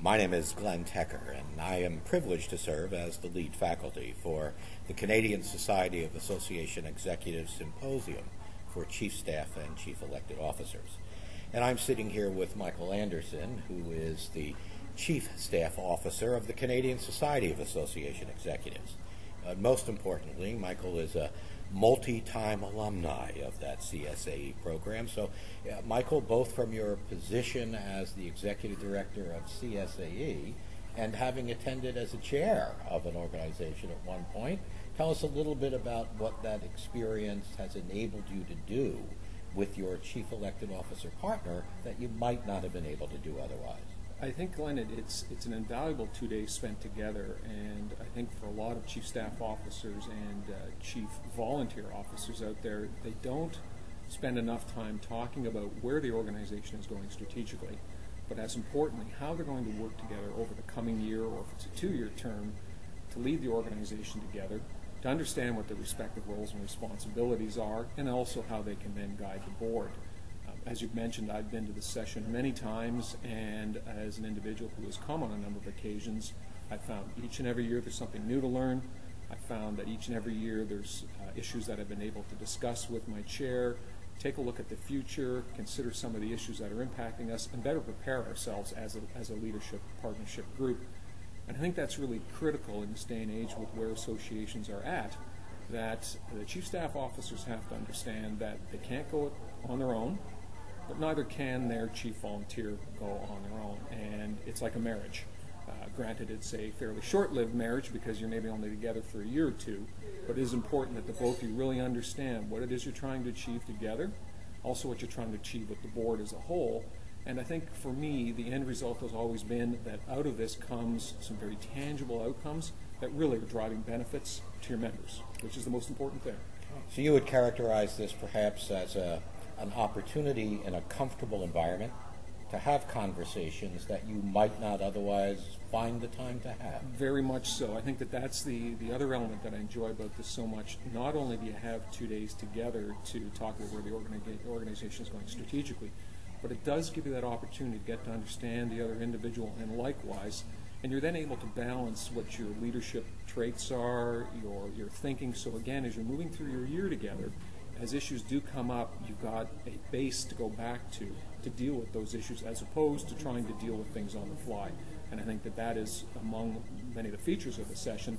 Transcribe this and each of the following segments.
My name is Glenn Tecker, and I am privileged to serve as the lead faculty for the Canadian Society of Association Executive Symposium for Chief Staff and Chief Elected Officers. And I'm sitting here with Michael Anderson, who is the Chief Staff Officer of the Canadian Society of Association Executives. Most importantly, Michael is a multi-time alumni of that CSAE program. So, Michael, both from your position as the Executive Director of CSAE and having attended as a chair of an organization at one point, tell us a little bit about what that experience has enabled you to do with your Chief Elected Officer partner that you might not have been able to do otherwise. I think, Glenn, it's an invaluable 2 days spent together, and I think for a lot of chief staff officers and chief volunteer officers out there, they don't spend enough time talking about where the organization is going strategically, but as importantly, how they're going to work together over the coming year, or if it's a 2-year term, to lead the organization together, to understand what their respective roles and responsibilities are, and also how they can then guide the board. As you've mentioned, I've been to the session many times, and as an individual who has come on a number of occasions, I've found each and every year there's something new to learn. I found that each and every year there's issues that I've been able to discuss with my chair, take a look at the future, consider some of the issues that are impacting us, and better prepare ourselves as a leadership partnership group. And I think that's really critical in this day and age with where associations are at, that the chief staff officers have to understand that they can't go on their own, but neither can their chief volunteer go on their own. And it's like a marriage. Granted, it's a fairly short-lived marriage because you're maybe only together for a year or two, but it is important that the both of you really understand what it is you're trying to achieve together, also what you're trying to achieve with the board as a whole. And I think for me, the end result has always been that out of this comes some very tangible outcomes that really are driving benefits to your members, which is the most important thing. So you would characterize this perhaps as an opportunity in a comfortable environment to have conversations that you might not otherwise find the time to have. Very much so. I think that's the other element that I enjoy about this so much. Not only do you have 2 days together to talk about where the organization is going strategically, but it does give you that opportunity to get to understand the other individual, and likewise, and you're then able to balance what your leadership traits are, your thinking. So again, as you're moving through your year together, as issues do come up, you've got a base to go back to deal with those issues, as opposed to trying to deal with things on the fly. And I think that is, among many of the features of the session,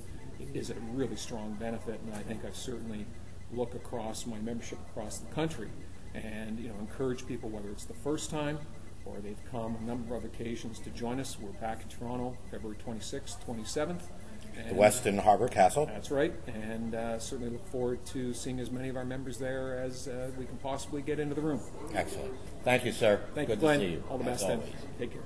is a really strong benefit. And I think I certainly look across my membership across the country and encourage people, whether it's the first time or they've come a number of occasions, to join us. We're back in Toronto, February 26th, 27th. The Westin Harbour Castle. That's right, and certainly look forward to seeing as many of our members there as we can possibly get into the room. Excellent. Thank you, sir. Thank you, Good Glenn. to see you. All the best, then. Take care.